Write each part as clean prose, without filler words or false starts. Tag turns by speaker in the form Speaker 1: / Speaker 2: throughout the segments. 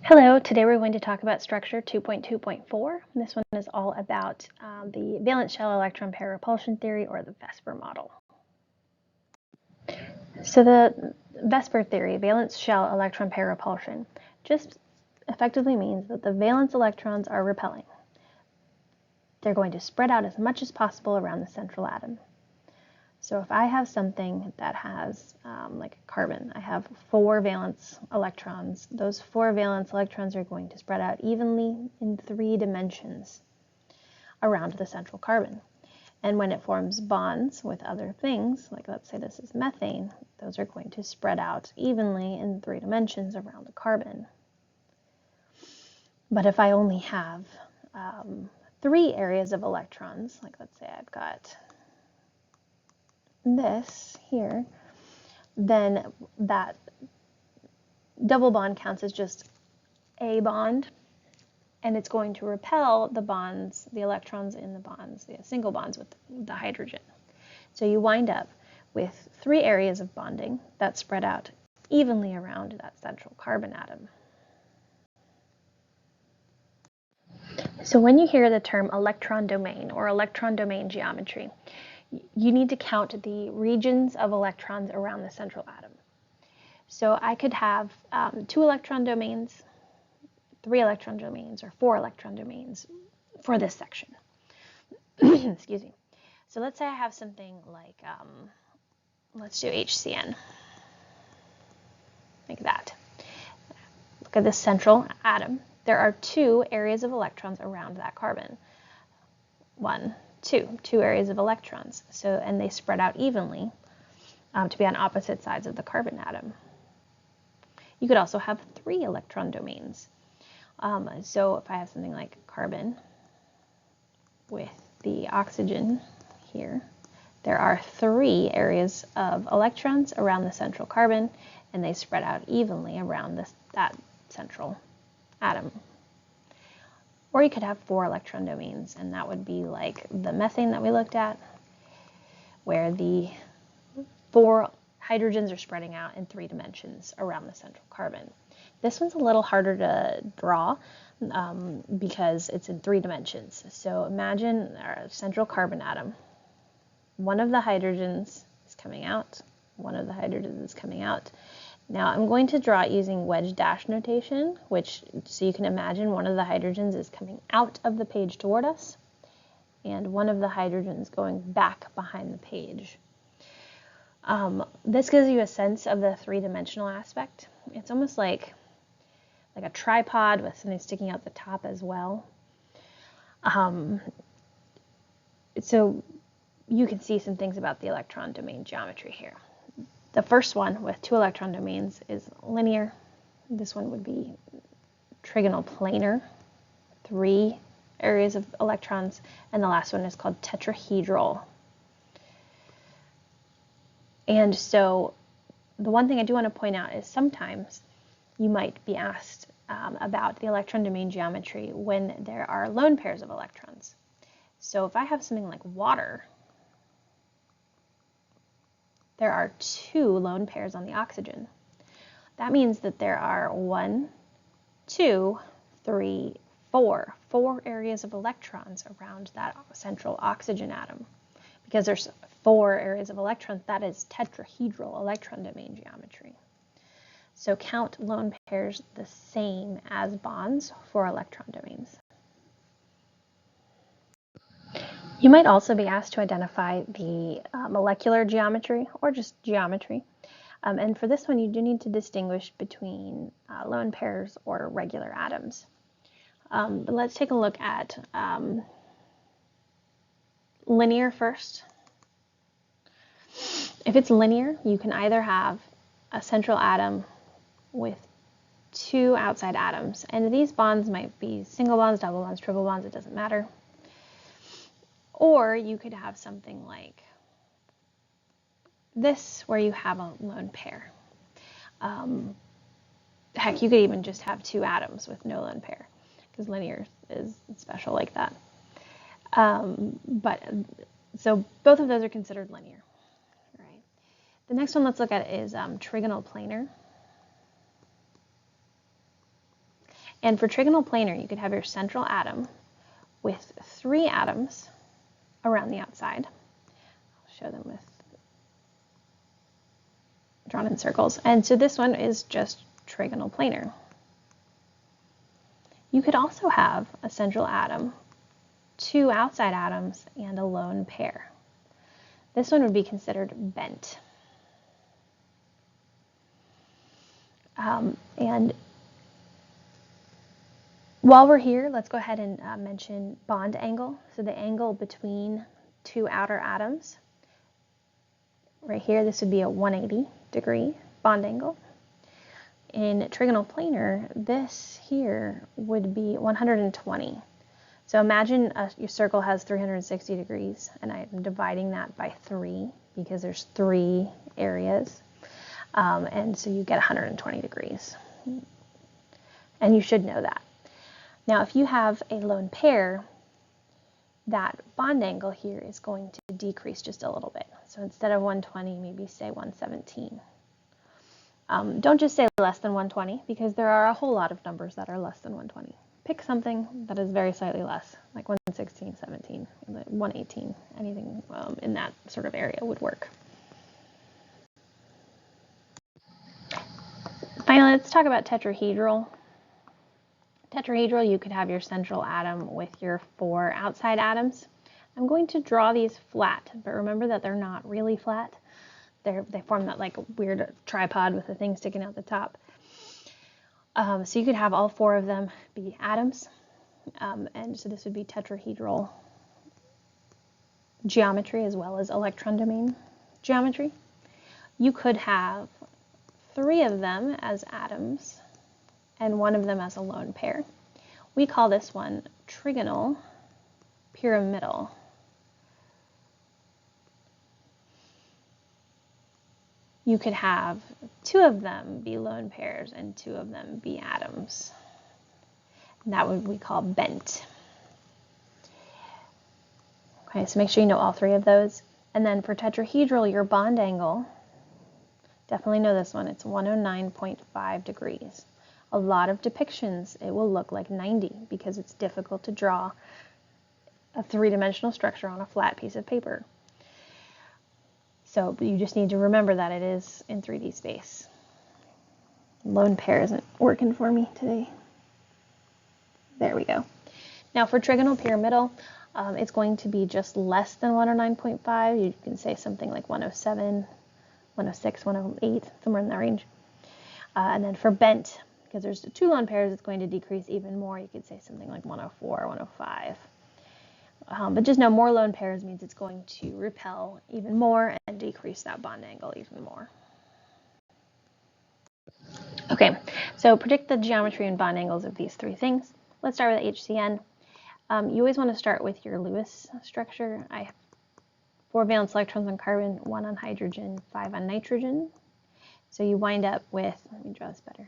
Speaker 1: Hello, today we're going to talk about structure 2.2.4. This one is all about the valence shell electron pair repulsion theory, or the VSEPR model. So the VSEPR theory, valence shell electron pair repulsion, just effectively means that the valence electrons are repelling. They're going to spread out as much as possible around the central atom. So if I have something that has, like carbon, I have 4 valence electrons. Those 4 valence electrons are going to spread out evenly in 3 dimensions around the central carbon. And when it forms bonds with other things, like let's say this is methane, those are going to spread out evenly in 3 dimensions around the carbon. But if I only have 3 areas of electrons, like let's say I've got this here, then that double bond counts as just a bond, and it's going to repel the bonds, the electrons in the bonds, the single bonds with the hydrogen. So you wind up with 3 areas of bonding that spread out evenly around that central carbon atom. So when you hear the term electron domain or electron domain geometry, you need to count the regions of electrons around the central atom. So I could have 2 electron domains, 3 electron domains, or 4 electron domains for this section. Excuse me. So let's say I have something like, let's do HCN, like that. Look at this central atom. There are 2 areas of electrons around that carbon. 2 areas of electrons. So, and they spread out evenly to be on opposite sides of the carbon atom. You could also have 3 electron domains. So if I have something like carbon with the oxygen here, there are 3 areas of electrons around the central carbon, and they spread out evenly around that central atom. Or you could have 4 electron domains, and that would be like the methane that we looked at, where the 4 hydrogens are spreading out in 3 dimensions around the central carbon. This one's a little harder to draw because it's in 3 dimensions. So imagine our central carbon atom. One of the hydrogens is coming out, one of the hydrogens is coming out. Now I'm going to draw it using wedge dash notation, so you can imagine one of the hydrogens is coming out of the page toward us, and one of the hydrogens going back behind the page. This gives you a sense of the 3-dimensional aspect. It's almost like a tripod with something sticking out the top as well. So you can see some things about the electron domain geometry here. The first one with 2 electron domains is linear. This one would be trigonal planar, 3 areas of electrons, and the last one is called tetrahedral. And so the one thing I do want to point out is sometimes you might be asked about the electron domain geometry when there are lone pairs of electrons. So if I have something like water, there are 2 lone pairs on the oxygen. That means that there are 1, 2, 3, 4 areas of electrons around that central oxygen atom. Because there's 4 areas of electrons, that is tetrahedral electron domain geometry. So count lone pairs the same as bonds for electron domains. You might also be asked to identify the molecular geometry, or just geometry. And for this one, you do need to distinguish between lone pairs or regular atoms. But let's take a look at linear first. If it's linear, you can either have a central atom with 2 outside atoms, and these bonds might be single bonds, double bonds, triple bonds, it doesn't matter. Or you could have something like this, where you have a lone pair. Heck, you could even just have 2 atoms with no lone pair, because linear is special like that. So both of those are considered linear. All right. The next one let's look at is trigonal planar. And for trigonal planar, you could have your central atom with 3 atoms around the outside. I'll show them with drawn in circles. And so this one is just trigonal planar. You could also have a central atom, 2 outside atoms, and a lone pair. This one would be considered bent. And while we're here, let's go ahead and mention bond angle. So the angle between 2 outer atoms. Right here, this would be a 180-degree bond angle. In trigonal planar, this here would be 120. So imagine your circle has 360 degrees, and I'm dividing that by 3 because there's 3 areas. And so you get 120 degrees. And you should know that. Now, if you have a lone pair, that bond angle here is going to decrease just a little bit. So instead of 120, maybe say 117. Don't just say less than 120, because there are a whole lot of numbers that are less than 120. Pick something that is very slightly less, like 116, 17, 118, anything in that sort of area would work. Finally, let's talk about tetrahedral. Tetrahedral, you could have your central atom with your 4 outside atoms. I'm going to draw these flat, but remember that they're not really flat. They form that like weird tripod with a thing sticking out the top. So you could have all 4 of them be atoms, and so this would be tetrahedral geometry as well as electron domain geometry. You could have 3 of them as atoms and 1 of them as a lone pair. We call this one trigonal pyramidal. You could have 2 of them be lone pairs and 2 of them be atoms. And that would we call bent. Okay, so make sure you know all 3 of those. And then for tetrahedral, your bond angle, definitely know this one, it's 109.5 degrees. A lot of depictions, it will look like 90 because it's difficult to draw a 3-dimensional structure on a flat piece of paper. So you just need to remember that it is in 3D space. Lone pair isn't working for me today. There we go. Now for trigonal pyramidal, it's going to be just less than 109.5. You can say something like 107, 106, 108, somewhere in that range. And then for bent, because there's 2 lone pairs, it's going to decrease even more. You could say something like 104, 105. But just know more lone pairs means it's going to repel even more and decrease that bond angle even more. Okay, so predict the geometry and bond angles of these 3 things. Let's start with HCN. You always want to start with your Lewis structure. I have 4 valence electrons on carbon, 1 on hydrogen, 5 on nitrogen. So you wind up with, let me draw this better,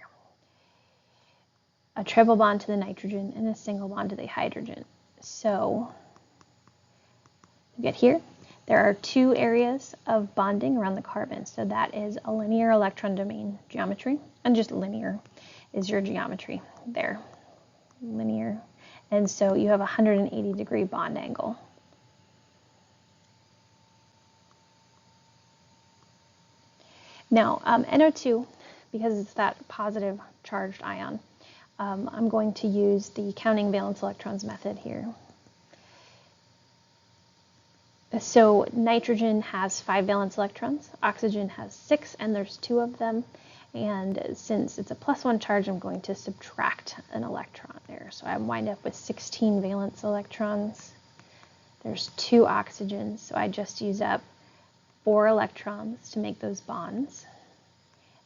Speaker 1: a triple bond to the nitrogen and a single bond to the hydrogen. So you get here, there are 2 areas of bonding around the carbon. So that is a linear electron domain geometry, and just linear is your geometry there, linear. And so you have a 180-degree bond angle. Now, NO2, because it's that positive charged ion, I'm going to use the counting valence electrons method here. So nitrogen has 5 valence electrons, oxygen has 6, and there's 2 of them. And since it's a +1 charge, I'm going to subtract an electron there. So I wind up with 16 valence electrons. There's 2 oxygens, so I just use up 4 electrons to make those bonds.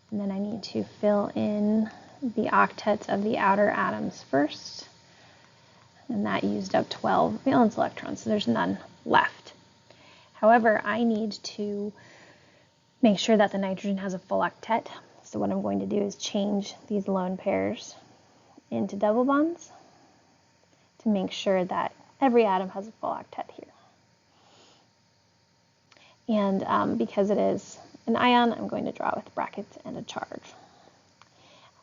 Speaker 1: And then I need to fill in the octets of the outer atoms first. And that used up 12 valence electrons, so there's none left. However, I need to make sure that the nitrogen has a full octet. So what I'm going to do is change these lone pairs into double bonds to make sure that every atom has a full octet here. And because it is an ion, I'm going to draw with brackets and a charge.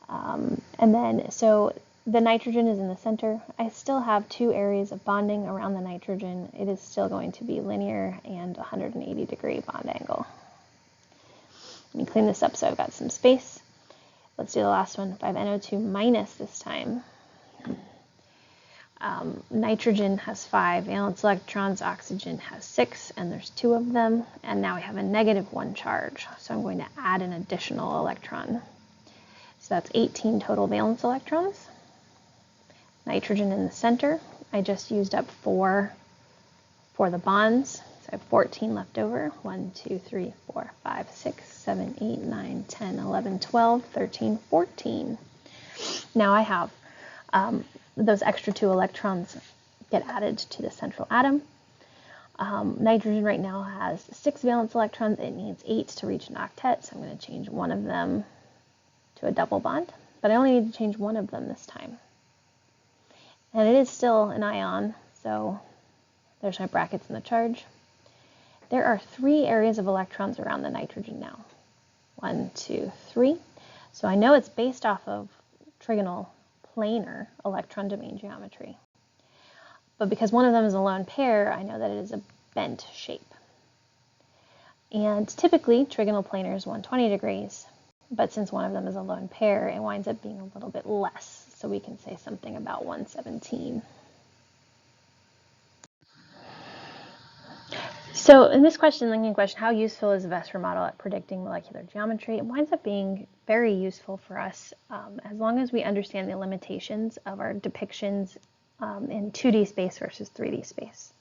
Speaker 1: And then, so the nitrogen is in the center. I still have 2 areas of bonding around the nitrogen. It is still going to be linear and 180-degree bond angle. Let me clean this up so I've got some space. Let's do the last one, 5NO2 minus this time. Nitrogen has 5 valence electrons, oxygen has 6, and there's 2 of them. And now we have a -1 charge, so I'm going to add an additional electron. So that's 18 total valence electrons. Nitrogen in the center. I just used up 4 for the bonds, so I have 14 left over. 1, 2, 3, 4, 5, 6, 7, 8, 9, 10, 11, 12, 13, 14. Now I have those extra 2 electrons get added to the central atom. Nitrogen right now has 6 valence electrons. It needs 8 to reach an octet, so I'm going to change one of them to a double bond, but I only need to change one of them this time. And it is still an ion, so there's my brackets and the charge. There are 3 areas of electrons around the nitrogen now. 1, 2, 3. So I know it's based off of trigonal planar electron domain geometry. But because one of them is a lone pair, I know that it is a bent shape. And typically, trigonal planar is 120 degrees. But since one of them is a lone pair, it winds up being a little bit less. So we can say something about 117. So in this linking question, how useful is the VSEPR model at predicting molecular geometry? It winds up being very useful for us as long as we understand the limitations of our depictions in 2D space versus 3D space.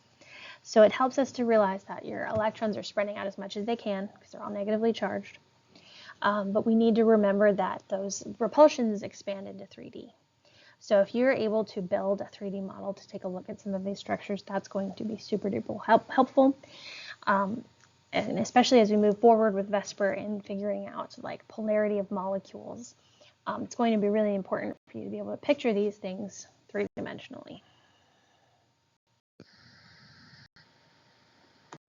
Speaker 1: So it helps us to realize that your electrons are spreading out as much as they can because they're all negatively charged. But we need to remember that those repulsions expand into 3D. So if you're able to build a 3D model to take a look at some of these structures, that's going to be super duper helpful. And especially as we move forward with VSEPR in figuring out like polarity of molecules, it's going to be really important for you to be able to picture these things 3-dimensionally.